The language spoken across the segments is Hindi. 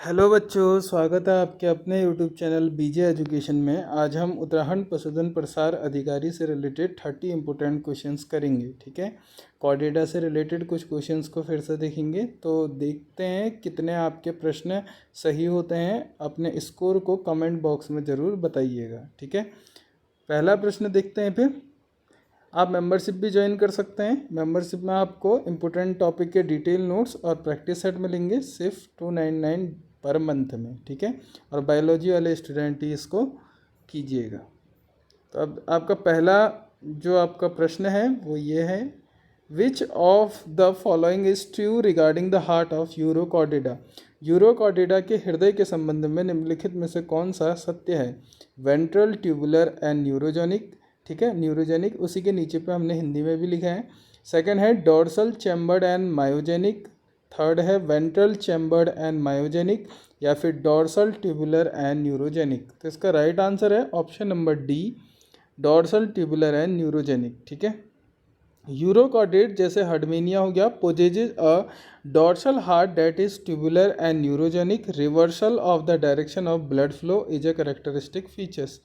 हेलो बच्चों, स्वागत है आपके अपने यूट्यूब चैनल बीजे एजुकेशन में। आज हम उत्तराखंड पशुधन प्रसार अधिकारी से रिलेटेड 30 इम्पोर्टेंट क्वेश्चंस करेंगे। ठीक है, कॉर्डेटा से रिलेटेड कुछ क्वेश्चंस को फिर से देखेंगे, तो देखते हैं कितने आपके प्रश्न सही होते हैं। अपने स्कोर को कमेंट बॉक्स में ज़रूर बताइएगा। ठीक है, पहला प्रश्न देखते हैं। फिर आप मेंबरशिप भी ज्वाइन कर सकते हैं। मेंबरशिप में आपको इम्पोर्टेंट टॉपिक के डिटेल नोट्स और प्रैक्टिस सेट मिलेंगे सिर्फ 299 पर मंथ में। ठीक है, और बायोलॉजी वाले स्टूडेंट ही इसको कीजिएगा। तो अब आपका पहला जो आपका प्रश्न है वो ये है, which of the following is true regarding the heart of urochordata. Urochordata के हृदय के संबंध में निम्नलिखित में से कौन सा सत्य है? Ventral, tubular and neurogenic. ठीक है, न्यूरोजेनिक उसी के नीचे पे हमने हिंदी में भी लिखा है। सेकंड है dorsal chambered and myogenic. Third है वेंट्रल चैम्बर्ड एंड मायोजेनिक, या फिर डोर्सल, ट्यूबुलर एंड न्यूरोजेनिक। तो इसका राइट आंसर है option number d, dorsal, tubular and neurogenic. ठीक है, यूरोकॉर्डेट जैसे हर्डमेनिया हो गया possesses a dorsal heart that is tubular and neurogenic. Reversal of the direction of blood flow is a characteristic features.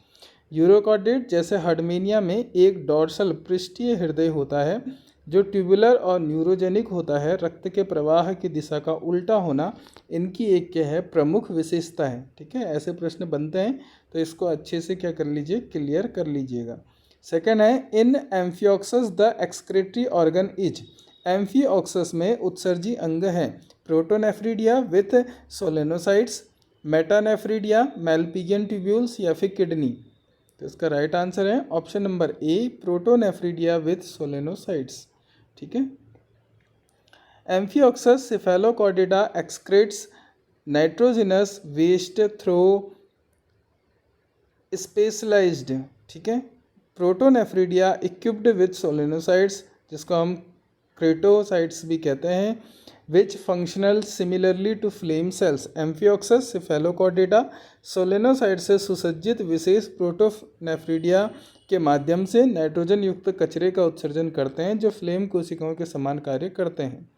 Urochordate जैसे हर्डमेनिया में एक डोर्सल पृष्ठीय हृदय होता है जो ट्यूबुलर और न्यूरोजेनिक होता है। रक्त के प्रवाह की दिशा का उल्टा होना इनकी एक क्या है, प्रमुख विशेषता है। ठीक है, ऐसे प्रश्न बनते हैं तो इसको अच्छे से क्या कर लीजिए, क्लियर कर लीजिएगा। सेकंड है, in amphioxus the excretory organ is. Amphioxus में उत्सर्जी अंग है protonephridia with solenocytes, metanephridia, Malpighian tubules, या फिर किडनी। तो इसका राइट आंसर है option number a, protonephridia with solenocytes. ठीक है, amphioxus Cephalochordata excretes nitrogenous waste through specialized. ठीक है, प्रोटोनेफ्रिडिया इक्विप्ड विथ सोलेनोसाइट्स, जिसको हम क्रेटोसाइट्स भी कहते हैं, which functional similarly to flame cells. Amphioxus Cephalochordata solenocyte से सुसज्जित विशेष प्रोटोनेफ्रिडिया के माध्यम से नाइट्रोजन युक्त कचरे का उत्सर्जन करते हैं जो फ्लेम कोशिकाओं के समान कार्य करते हैं।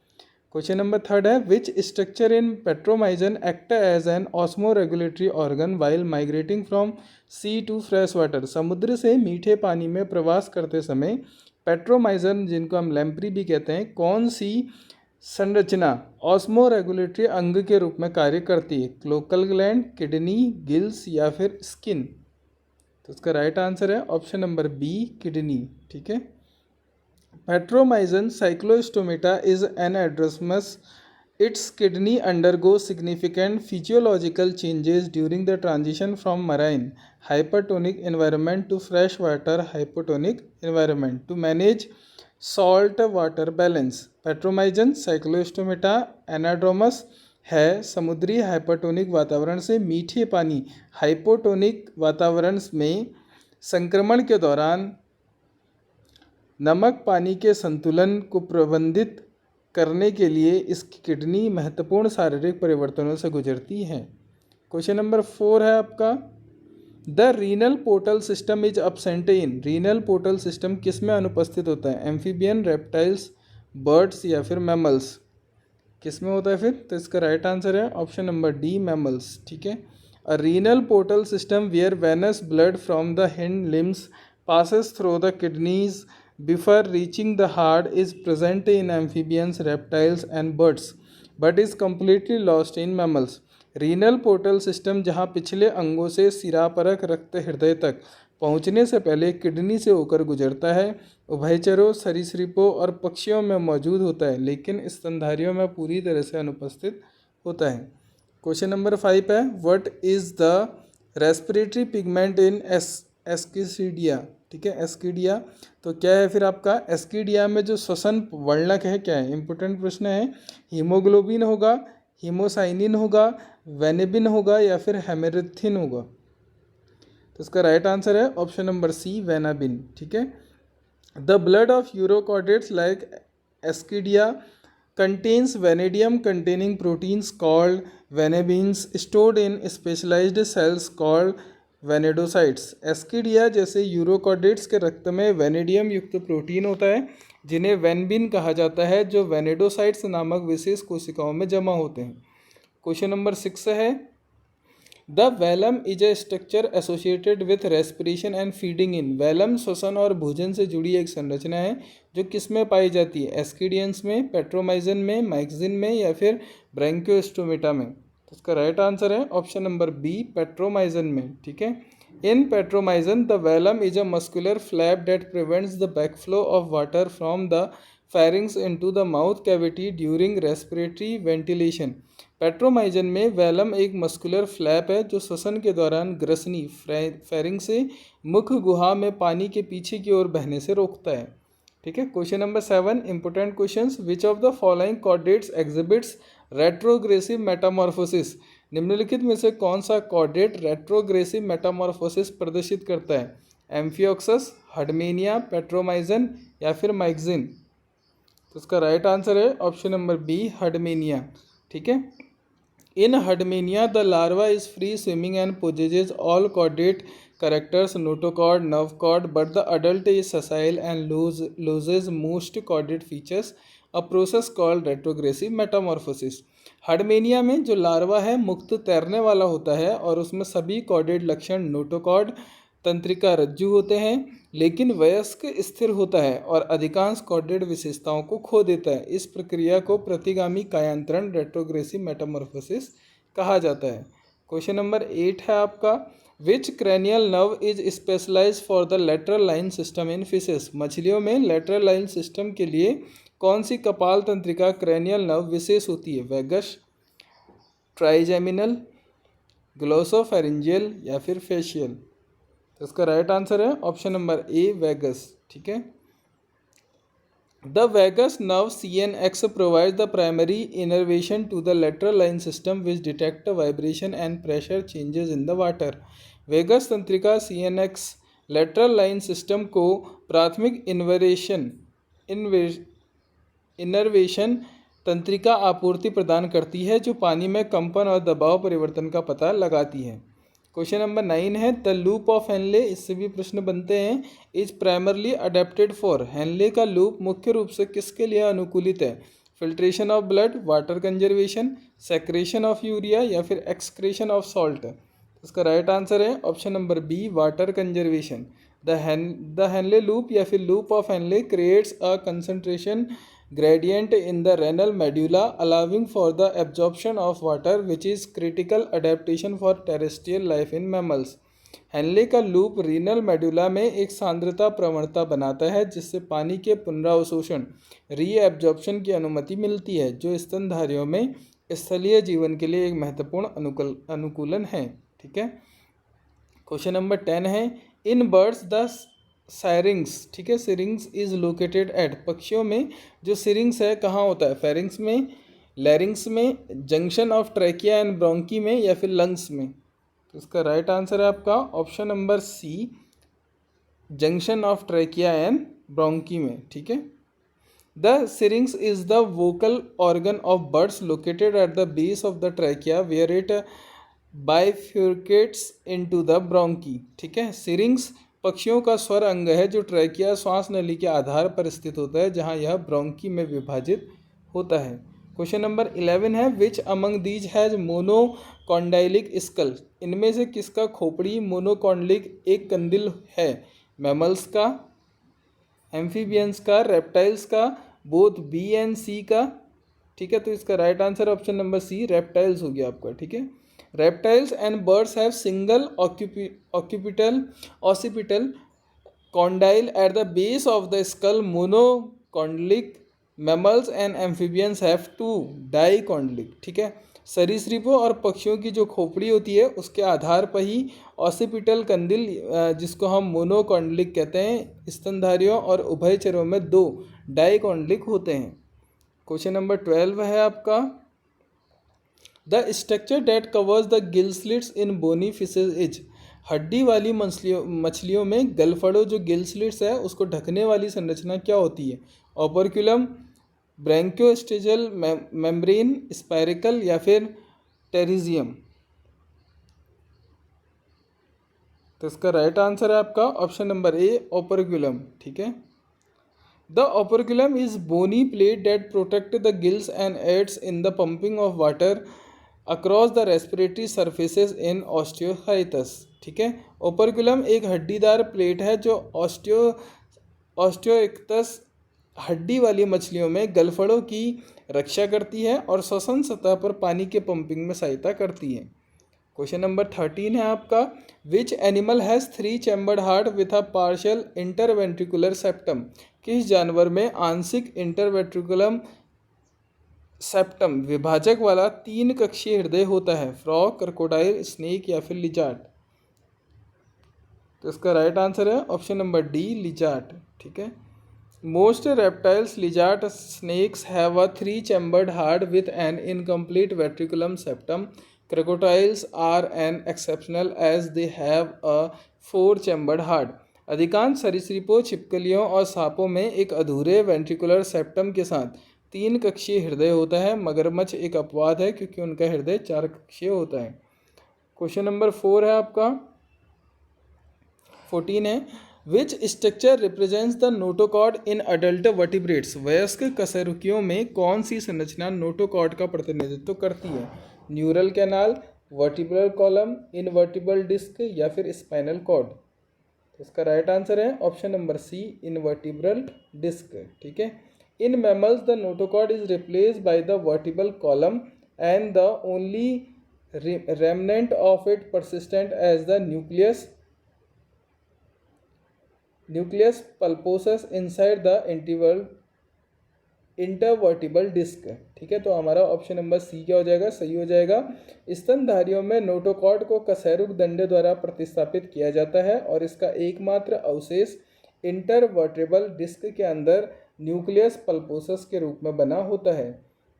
क्वेश्चन नंबर थर्ड है, which structure in Petromyzon act as an osmoregulatory organ while migrating from sea to fresh water. समुद्र से मीठे पानी में प्रवास करते समय पेट्रोमाइजन, जिनको हम लैम्प्री भी कहते हैं, कौन सी संरचना ऑस्मो रेगुलेटरी अंग के रूप में कार्य करती है? क्लोकल ग्लैंड, किडनी, गिल्स, या फिर स्किन। तो इसका राइट आंसर है ऑप्शन नंबर बी, किडनी। ठीक है, Petromyzon Cyclostomata is an anadromous. Its kidney undergo significant physiological changes during the transition from marine hypertonic environment to fresh water hypotonic environment to manage salt water balance. Petromyzon Cyclostomata anadromous है समुद्री हाइपरटोनिक वातावरण से मीठे पानी हाइपोटोनिक वातावरण में संक्रमण के दौरान नमक पानी के संतुलन को प्रबंधित करने के लिए इसकी किडनी महत्वपूर्ण शारीरिक परिवर्तनों से गुजरती है। क्वेश्चन नंबर 4 है आपका, the renal portal system is absent in. Renal portal system किस में अनुपस्थित होता है? एम्फीबियन, रेप्टाइल्स, बर्ड्स, या फिर मैमल्स। किस में होता है फिर? तो इसका राइट आंसर है ऑप्शन नंबर डी, मैमल्स। ठीक है, a renal portal system where venous blood from the hind limbs passes through the kidneys before reaching the heart is present in amphibians, reptiles and birds but is completely lost in mammals. Renal portal system जहां पिछले अंगों से सिरापरक रक्त हृदय तक पहुंचने से पहले किडनी से होकर गुजरता है, उभयचरों, सरीसृपों और पक्षियों में मौजूद होता है लेकिन स्तनधारियों में पूरी तरह से अनुपस्थित होता है। क्वेश्चन नंबर 5 है, what is the respiratory pigment in Ascidia. ठीक है, एस्किडिया तो क्या है फिर आपका? एस्किडिया में जो श्वसन वर्णक है क्या है? इंपॉर्टेंट प्रश्न है। हीमोग्लोबिन होगा, हीमोसाइनिन होगा, वेनेबिन होगा, या फिर हेमेरिथिन होगा। तो इसका राइट आंसर है ऑप्शन नंबर सी, वेनाबिन। ठीक है, the blood of urochordates like Ascidia contains vanadium containing proteins called vanabins stored in specialized cells called वेनेडोसाइट्स। एस्किडिया जैसे यूरोकॉर्डेट्स के रक्त में वेनेडियम युक्त प्रोटीन होता है जिन्हें वेनबिन कहा जाता है, जो वेनेडोसाइट्स नामक विशेष कोशिकाओं में जमा होते हैं। क्वेश्चन नंबर 6 है the velum is a structure associated with respiration and feeding in. Velum श्वसन और भोजन से जुड़ी एक संरचना है जो किस में पाई जाती है? एस्किडियंस में, पेट्रोमाइजन में, माइक्सिन में या फिर ब्रैंकियोस्टोमेटा में। तो इसका राइट आंसर है ऑप्शन नंबर बी, पेट्रोमाइजन में। ठीक है, in Petromyzon the velum is a muscular flap that prevents the backflow of water from the pharynx into the mouth cavity during respiratory ventilation। पेट्रोमाइजन में वैलम एक मस्कुलर फ्लैप है जो श्वसन के दौरान ग्रसनी फेरिंग्स से मुख गुहा में पानी के पीछे की ओर बहने से रोकता है। ठीक है, question number 7 important questions. Which of the following chordates exhibits retrogressive Metamorphosis. निम्नलिखित में से कौन सा कॉर्डेट रेट्रोग्रेसिव मेटामॉर्फोसिस प्रदर्शित करता है? एम्फियोक्सस, हडमेनिया, पेट्रोमाइजन या फिर माइक्सिन। तो इसका राइट आंसर है ऑप्शन नंबर बी, हडमेनिया। ठीक है, in Herdmania the larva is free swimming and possesses all chordate characters, notochord, nerve cord, but the adult is sessile and loses most chordate features, a process called retrogressive metamorphosis। हडमेनिया में जो लार्वा है मुक्त तैरने वाला होता है और उसमें सभी कॉर्डेट लक्षण नोटोकॉर्ड तंत्रिका रज्जु होते हैं, लेकिन वयस्क स्थिर होता है और अधिकांश कॉर्डेट विशेषताओं को खो देता है। इस प्रक्रिया को प्रतिगामी कायांतरण रेट्रोग्रेसिव मेटामॉर्फोसिस कहा जाता है। क्वेश्चन नंबर 8 है आपका, which cranial nerve is specialise for the lateral line system in fishes. मछलियों में लेटरल लाइन सिस्टम के लिए कौन सी कपाल तंत्रिका क्रैनियल नर्व विशेष होती है? वेगस, ट्राइजेमिनल, ग्लोसोफेरिंजियल या फिर फेशियल। तो इसका राइट आंसर है ऑप्शन नंबर ए, वेगस। ठीक है, the vagus nerve CNX provides the primary innervation to the lateral line system which detect vibration and pressure changes in the water। Vagus तंत्रिका CNX लेटरल लाइन सिस्टम को प्राथमिक इनर्वेशन तंत्रिका आपूर्ति प्रदान करती है जो पानी में कंपन और दबाव परिवर्तन का पता लगाती है। क्वेश्चन नंबर 9 है, द लूप ऑफ हेनले, इससे भी प्रश्न बनते हैं, is primarily adapted for. Henle का लूप मुख्य रूप से किसके लिए अनुकूलित है? Filtration of blood, water conservation, secretion of urea या फिर एक्सक्रेशन ऑफ सॉल्ट। इसका राइट आंसर है option number B, water conservation. The Henle loop या फिर loop of Henle creates a concentration gradient in the renal medulla allowing for the absorption of water which is critical adaptation for terrestrial life in mammals। Henle का लूप रीनल मेडुला में एक सांद्रता प्रवणता बनाता है जिससे पानी के पुनरावशोषण रीएब्जॉर्प्शन की अनुमति मिलती है जो स्तनधारियों में स्थलीय जीवन के लिए एक महत्वपूर्ण अनुकूलन है। ठीक है, क्वेश्चन नंबर 10 है, इन बर्ड्स द सायरिंग्स। ठीक है, सिरिंग्स इज लोकेटेड एट। पक्षियों में जो सिरिंग्स है कहाँ होता है? फेरिंग्स में, लैरिंग्स में, junction of trachea and bronchi में या फिर लंग्स में। तो इसका राइट आंसर है आपका option number c, junction of trachea and bronchi में। ठीक है, the syrinx is the vocal organ of birds located at the base of the trachea where it bifurcates into the bronchi. ठीक है, सिरिंग्स पक्षियों का स्वर अंग है जो ट्रैकिया श्वास नली के आधार पर स्थित होता है जहां यह ब्रोंकी में विभाजित होता है। क्वेश्चन नंबर 11 है, which among these has monocondylic skull. इनमें से किसका खोपड़ी मोनोकॉन्डलिक एक कंदिल है? मैमल्स का, एम्फीबियंस का, रेप्टाइल्स का, बोथ बी एंड सी का। ठीक है, तो इसका right answer option number C, reptiles हो गया आपका। ठीक है, reptiles and birds have single occipital condyle at the base of the skull, monocondylic। mammals and amphibians have two dicondylic। ठीक है, सरीसृपों और पक्षियों की जो खोपड़ी होती है उसके आधार पर ही ऑसिपिटल कंदिल जिसको हम मोनोकॉन्डलिक कहते हैं स्तनधारियों और उभयचरों में 2 डाइकॉन्डलिक होते हैं। क्वेश्चन नंबर 12 है आपका, the structure that covers the gill slits in bony fishes is. हड्डी वाली मछलियों में गलफड़ों जो गिल स्लिट्स है उसको ढकने वाली संरचना क्या होती है? ओपर्क्यूलम, ब्रैंकियोस्टेजल मेम्ब्रेन, स्पाइरिकल या फिर टेरिजियम। तो इसका राइट आंसर है आपका ऑप्शन नंबर ए, ओपर्क्यूलम। ठीक है, the operculum is bony plate that protect the gills and aids in the pumping of water across the respiratory surfaces in Osteichthyes, ठीक है। ओपर्कुलम एक हड्डीदार प्लेट है जो ऑस्टियोइक्तस हड्डी वाली मछलियों में गलफड़ों की रक्षा करती है और श्वसन सतह पर पानी के पंपिंग में सहायता करती है। क्वेश्चन नंबर 13 है आपका, which animal has 3 chambered heart with a partial interventricular septum. किस जानवर में आंशिक इंटरवेंट्रिकुलम सेप्टम विभाजक वाला 3 कक्षीय हृदय होता है? फ्रॉग, क्रोकोडाइल, स्नेक या फिर लिजार्ड। तो इसका राइट आंसर है ऑप्शन नंबर डी, लिजार्ड, ठीक है। Most reptiles, lizard, snakes have a 3 chambered heart with an incomplete ventriculum septum. Crocodiles are an exceptional as they have a 4 chambered heart. अधिकांश सरीसृपों, छिपकलियों और सांपों में एक अधूरे वेंट्रिकुलर सेप्टम के साथ 3 कक्षीय हृदय होता है। मगरमच्छ एक अपवाद है क्योंकि उनका हृदय 4 कक्षीय होता है। क्वेश्चन नंबर 4 है आपका, 14 है, which structure represents the notochord in adult vertebrates. वयस्क कशेरुकियों में कौन सी संरचना नोटोकॉर्ड का प्रतिनिधित्व करती है? Neural canal, vertebral column, intervertebral disc या फिर स्पाइनल कॉर्ड। तो इसका राइट आंसर है option number C, intervertebral disc, ठीक है। In mammals the notochord is replaced by the vertebral column and the only remnant of it persistent as the nucleus pulposus inside the intervertebral disc, ठीक है। तो हमारा ऑप्शन नंबर सी क्या हो जाएगा? सही हो जाएगा। स्तनधारियों में नोटोकॉर्ड को कशेरुक दंडे द्वारा प्रतिस्थापित किया जाता है और इसका एकमात्र अवशेष इंटरवर्टिबल डिस्क के अंदर न्यूक्लियस पल्पोसस के रूप में बना होता है।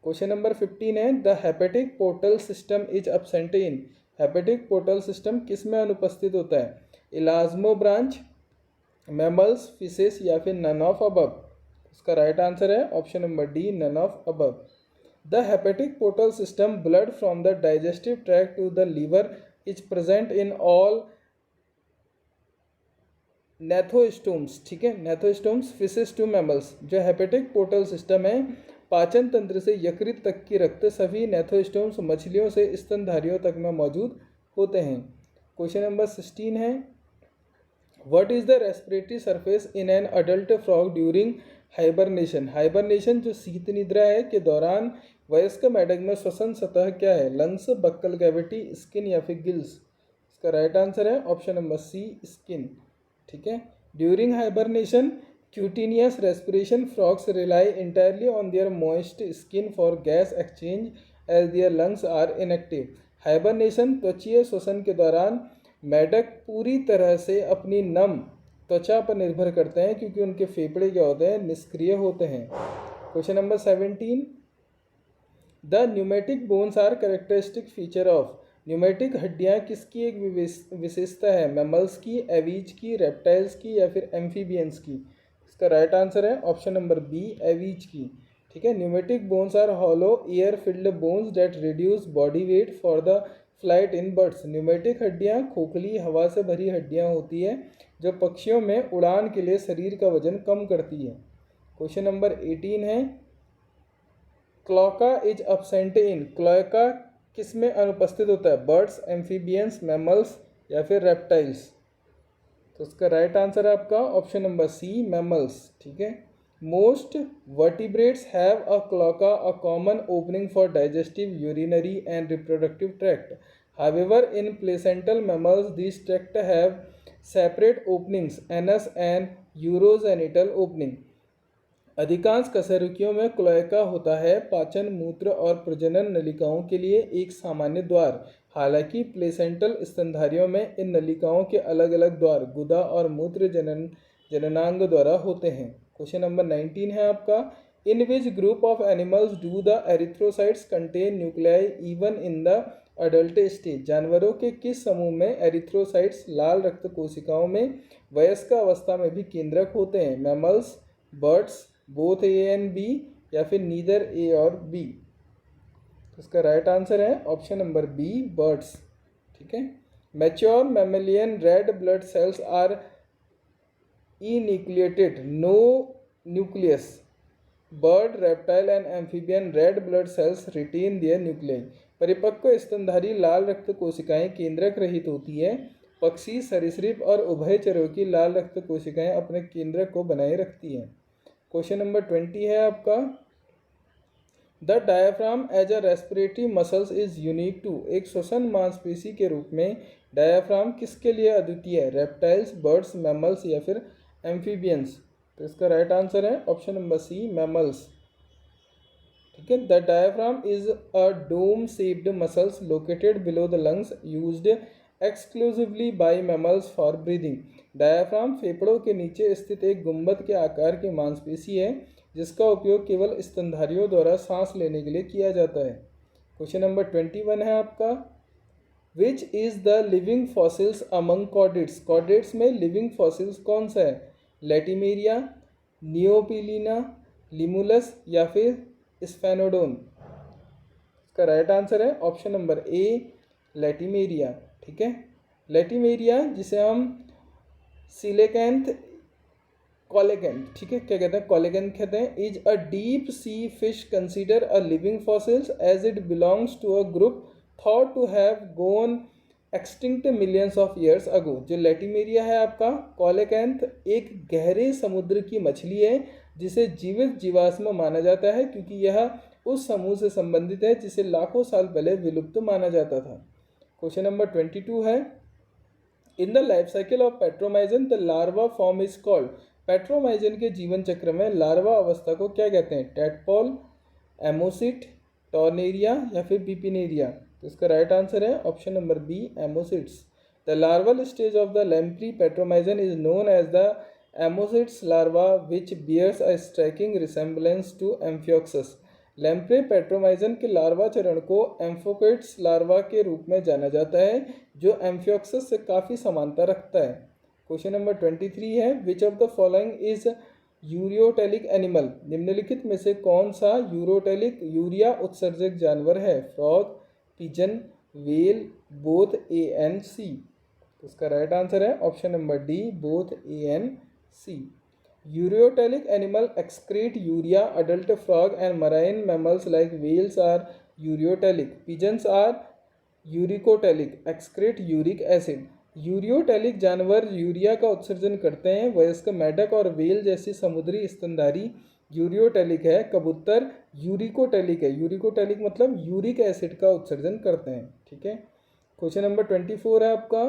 क्वेश्चन नंबर 15 है, the hepatic portal system is absent in. Hepatic portal system किस में अनुपस्थित होता है? इलाज्मो ब्रांच, मैमल्स, फिशेस या फिर नन ऑफ अबव। इसका राइट आंसर है option number D, none of above. The hepatic portal system, blood from the digestive tract to the liver is present in all gnathostomes, ठीक है। Gnathostomes, fishes to mammals. जो हेपेटिक पोर्टल सिस्टम है पाचन तंत्र से यकृत तक की रक्त सभी नेथोस्टोम्स मछलियों से स्तनधारियों तक में मौजूद होते हैं। क्वेश्चन नंबर 16 है, what is the respiratory surface in an adult frog during hibernation. Hibernation जो शीत निद्रा है के दौरान वयस्क मेढक में श्वसन सतह क्या है? लंग्स, बक्कल कैविटी, स्किन या फिर गिल्स। इसका राइट आंसर है ऑप्शन नंबर सी, स्किन, ठीक है। During hibernation cutaneous respiration, frogs rely entirely on their moist skin for gas exchange as their lungs are inactive. Hibernation त्वचीय श्वसन के दौरान मेढक पूरी तरह से अपनी नम त्वचा पर निर्भर करते हैं क्योंकि उनके फेफड़े क्या होते हैं? निष्क्रिय होते हैं। Question number 17, the pneumatic bones are characteristic feature of. Pneumatic हड्डियां किसकी एक विशेषता है? मैमल्स की, एवीज की, रेप्टाइल्स की या फिर एम्फीबियंस की। इसका राइट आंसर है ऑप्शन नंबर बी, एवीज की, ठीक है। Pneumatic bones are hollow air filled bones that reduce body weight for the flight in birds. Pneumatic हड्डियां खोखली हवा से भरी हड्डियां होती है जो पक्षियों में उड़ान के लिए शरीर का वजन कम करती है। क्वेश्चन नंबर 18 है, cloaca is absent in. Cloaca किस में अनुपस्थित होता है? बर्ड्स, एम्फीबियंस, मैमल्स या फिर रेप्टाइल्स। तो इसका राइट आंसर है आपका ऑप्शन नंबर सी, मैमल्स, ठीक है। Most vertebrates have a cloaca, a common opening for digestive, urinary and reproductive tract. However, in placental mammals, these tracts have separate openings, anus and urogenital opening. अधिकांश कशेरुकियों में क्लोएका होता है पाचन, मूत्र और प्रजनन नलिकाओं के लिए एक सामान्य द्वार। हालांकि प्लेसेंटल स्तनधारियों में इन नलिकाओं के अलग अलग द्वार गुदा और मूत्र जननांग द्वारा होते हैं। क्वेश्चन नंबर 19 है आपका, in which group of animals do the erythrocytes contain nuclei even in the adult stage. जानवरों के किस समूह में एरिथ्रोसाइट्स लाल रक्त कोशिकाओं में वयस्क अवस्था में भी केंद्रक होते हैं? Mammals, birds, both A and B या फिर नीदर ए और बी। इसका राइट आंसर है ऑप्शन नंबर बी, बर्ड्स, ठीक है। Mature mammalian red blood cells are enucleated, no nucleus. Bird, reptile and amphibian red blood cells retain their nuclei. परिपक्व स्तनधारी लाल रक्त कोशिकाएं केंद्रक रहित होती है। पक्षी, सरीसृप और उभयचरों की लाल रक्त कोशिकाएं अपने केंद्रक को बनाए रखती हैं। क्वेश्चन नंबर 20 है आपका, the diaphragm as a respiratory muscles is unique to. एक श्वसन मांसपेशी के रूप में डायाफ्राम किसके लिए अद्वितीय है? रेप्टाइल्स, बर्ड्स, मैमल्स या फिर एम्फीबियंस? तो इसका राइट आंसर है ऑप्शन नंबर सी, मैमल्स। ठीक है, the diaphragm is a dome shaped muscles located below the lungs used exclusively by mammals for breathing. Diaphragm फेफड़ों के नीचे स्थित एक गुंबद के आकार की मांसपेशी है जिसका उपयोग केवल स्तनधारियों द्वारा सांस लेने के लिए किया जाता है। क्वेश्चन नंबर 21 है आपका, which is the living fossils among chordates. Chordates में लिविंग फॉसिल्स कौन सा है? लैटिमेरिया, नियोपिलिना, लिमुलस या फिर स्फेनोडोन? इसका राइट आंसर है ऑप्शन नंबर ए, लैटिमेरिया। ठीक है, लैटिमेरिया जिसे हम सिलेकेंथ कोलेकेंथ, ठीक है, क्या कहते हैं? कोलेकेंथ कहते हैं। Is a deep sea fish consider a living fossils as it belongs to a group thought to have gone extinct millions of years ago. जो लैटिमेरिया है आपका कोलेकेंथ एक गहरे समुद्र की मछली है जिसे जीवित जीवाश्म माना जाता है क्योंकि यह उस समूह से संबंधित है जिसे लाखों साल पहले विलुप्त माना जाता था। क्वेश्चन नंबर 22 है, in the life cycle of Petromyzon the larva form is called. Petromyzon के जीवन चक्र में लार्वा अवस्था को क्या कहते हैं? टेडपोल, एमोसिट, टॉर्नेरिया या फिर बिपिनेरिया? तो इसका राइट आंसर है option number B, ammocoetes. The larval stage of the lamprey Petromyzon is known as the ammocoetes larva which bears a striking resemblance to amphioxus. Lamprey Petromyzon के लार्वा चरण को एम्फोकेट्स लार्वा के रूप में जाना जाता है जो एम्फियोक्सस से काफ़ी समानता रखता है। क्वेश्चन नंबर 23 है, which of the following is ureotelic animal. निम्नलिखित में से कौन सा यूरोटेलिक यूरिया उत्सर्जक जानवर है? Frog, pigeon, whale, both A and C? तो इसका राइट आंसर है option number D, both A and C. Ureotelic animal excrete urea. Adult frog and marine mammals like whales are uriotelic. Pigeons are uricotelic, excrete uric acid. Ureotelic जानवर यूरिया का उत्सर्जन करते हैं। वयस्क मेढक और वेल जैसी समुद्री स्तनधारी यूरियोटेलिक है। कबूतर यूरिकोटेलिक है। यूरिकोटेलिक मतलब यूरिक एसिड का उत्सर्जन करते हैं। ठीक है, क्वेश्चन नंबर 24 है आपका,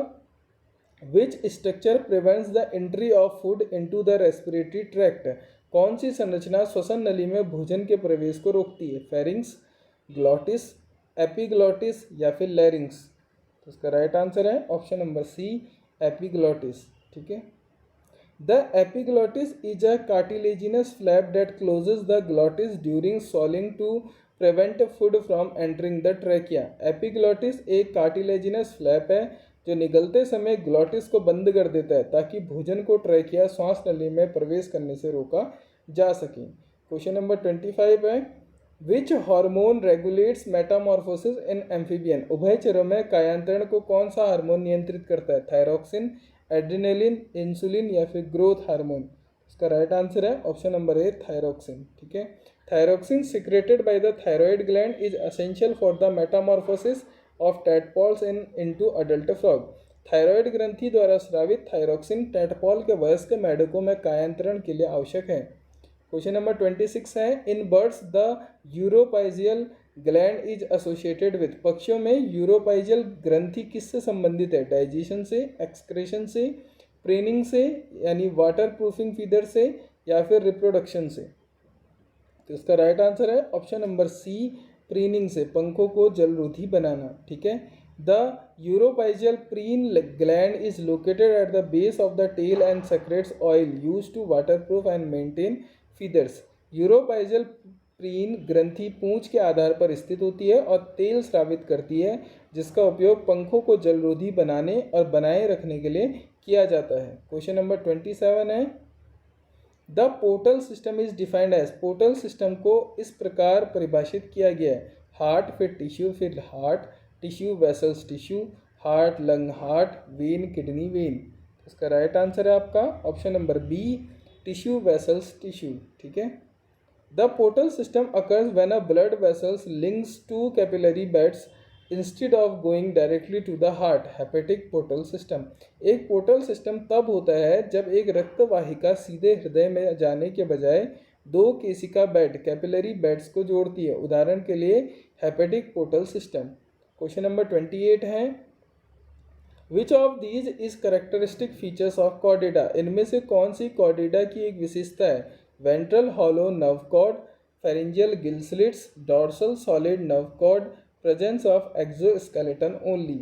which structure prevents the entry of food into the respiratory tract. कौन सी संरचना श्वसन नली में भोजन के प्रवेश को रोकती है? फेरिंग्स, ग्लॉटिस, एपिग्लॉटिस या फिर लैरिंग्स? तो इसका राइट आंसर है ऑप्शन नंबर सी, एपिग्लॉटिस। ठीक है, the epiglottis is a cartilaginous flap that closes the glottis during swallowing to prevent food from entering the trachea. Epiglottis एक कार्टिलेजिनस फ्लैप है जो निगलते समय ग्लॉटिस को बंद कर देता है ताकि भोजन को ट्रैकिया श्वास नली में प्रवेश करने से रोका जा सके। क्वेश्चन नंबर 25 है, which hormone regulates metamorphosis in amphibian. उभयचरों में कायांतरण को कौन सा हार्मोन नियंत्रित करता है? थायरोक्सिन, एड्रेनलिन, इंसुलिन या फिर ग्रोथ हार्मोन? इसका राइट आंसर है ऑप्शन नंबर ए, थायरोक्सिन। ठीक है, thyroxine secreted by the thyroid gland is essential for the metamorphosis of tadpoles into adult frog. Thyroid ग्रंथि द्वारा स्रावित थायरोक्सिन टैडपोल के वयस्क मेढकों में कायांतरण के लिए आवश्यक है। क्वेश्चन नंबर 26 है, in birds the uropygial gland is associated with. पक्षियों में यूरोपाइजियल ग्रंथि किससे संबंधित है? डाइजेशन से, एक्सक्रेशन से, प्रेनिंग से यानी वाटर प्रूफिंग फीडर से या फिर रिप्रोडक्शन से? तो इसका राइट आंसर है ऑप्शन नंबर सी, प्रीनिंग से, पंखों को जलरोधी बनाना। ठीक है, the uropygial preen gland is located at the base of the tail and secretes oil use to waterproof and maintain feathers. Uropygial preen ग्रंथि पूंछ के आधार पर स्थित होती है और तेल स्रावित करती है जिसका उपयोग पंखों को जलरोधी बनाने और बनाए रखने के लिए किया जाता है। क्वेश्चन नंबर 27 है, the portal system is defined as. Portal system को इस प्रकार परिभाषित किया गया है, हार्ट फिर टिश्यू फिर heart, tissue vessels tissue, heart lung heart, vein kidney vein. इसका राइट आंसर है आपका option number B, tissue vessels tissue. ठीक है, the portal system occurs when a blood vessels links to capillary beds instead of going directly to the heart, hepatic portal system. एक पोर्टल सिस्टम तब होता है जब एक रक्त वाहिका सीधे हृदय में जाने के बजाय दो केशिका बेड, कैपिलरी बेड्स को जोड़ती है। उदाहरण के लिए hepatic portal system. Question number 28 है, which of these is characteristic features of Chordata. इनमें से कौन सी कॉर्डेटा की एक विशेषता है? Ventral hollow nerve cord, pharyngeal gill slits, dorsal solid nerve cord, presence of exoskeleton only.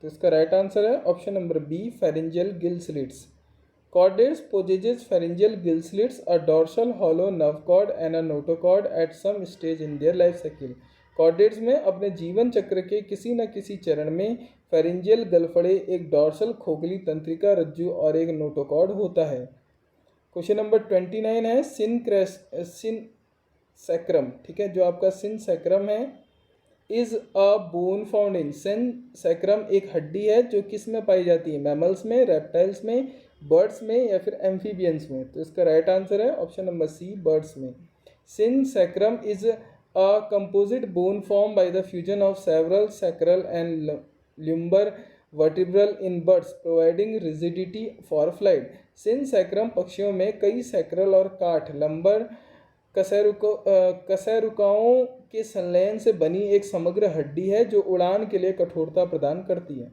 तो इसका राइट आंसर है option number B, pharyngeal gill slits. Chordates possesses pharyngeal gill slits, a dorsal hollow nerve cord and a notochord at some stage in their life cycle. Chordates में अपने जीवन चक्र के किसी न किसी चरण में फेरिंजियल गलफड़े, एक डॉर्सल खोखली तंत्रिका रज्जु और एक नोटोकॉर्ड होता है। क्वेश्चन नंबर 29 है, सिन सैक्रम, ठीक है, जो आपका सिन सैक्रम है, is a bone found in. Synsacrum एक हड्डी है जो किस में पाई जाती है? मैमल्स में, रेप्टाइल्स में, बर्ड्स में या फिर एम्फीबियंस में। तो इसका राइट आंसर है ऑप्शन नंबर सी, बर्ड्स में। Synsacrum is a composite bone form by the fusion of several sacral and lumbar vertebral in birds, providing rigidity for flight. Synsacrum पक्षियों में कई सैक्रल और काठ, लंबर, कशेरुकाओं के संलयन से बनी एक समग्र हड्डी है जो उड़ान के लिए कठोरता प्रदान करती है।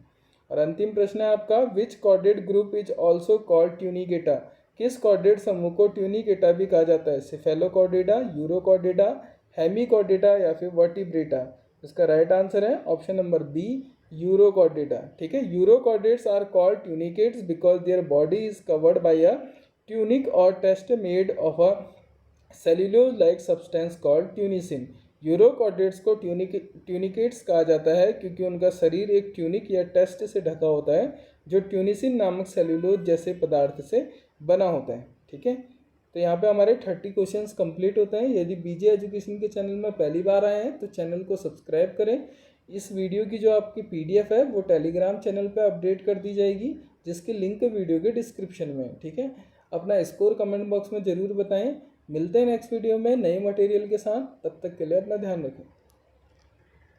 और अंतिम प्रश्न है आपका, which chordate group is also called Tunicata. किस कॉर्डेट समूह को ट्यूनिकेटा भी कहा जाता है? सेफेलोकॉर्डेटा, यूरोकॉर्डेटा, हेमिकॉर्डेटा या फिर वर्टिब्रेटा। इसका राइट आंसर है ऑप्शन नंबर बी, यूरोकॉर्डेटा। ठीक है, urochordates are called tunicates because their body is covered by a tunic और test made of a cellulose like substance called tunicin. Urochordates को ट्यूनिकेट्स कहा जाता है क्योंकि उनका शरीर एक ट्यूनिक या टेस्ट से ढका होता है जो ट्यूनिसिन नामक सेल्यूलोज जैसे पदार्थ से बना होता है। ठीक है, तो यहाँ पे हमारे 30 क्वेश्चंस कंप्लीट होते हैं। यदि बीजे एजुकेशन के चैनल में पहली बार आए हैं तो चैनल को सब्सक्राइब करें। इस वीडियो की जो आपकी PDF है वो टेलीग्राम चैनल पर अपडेट कर दी जाएगी, जिसकी लिंक वीडियो के डिस्क्रिप्शन में है। ठीक है, अपना स्कोर कमेंट बॉक्स में ज़रूर बताएं। मिलते हैं नेक्स्ट वीडियो में नए मटेरियल के साथ, तब तक के लिए अपना ध्यान रखें।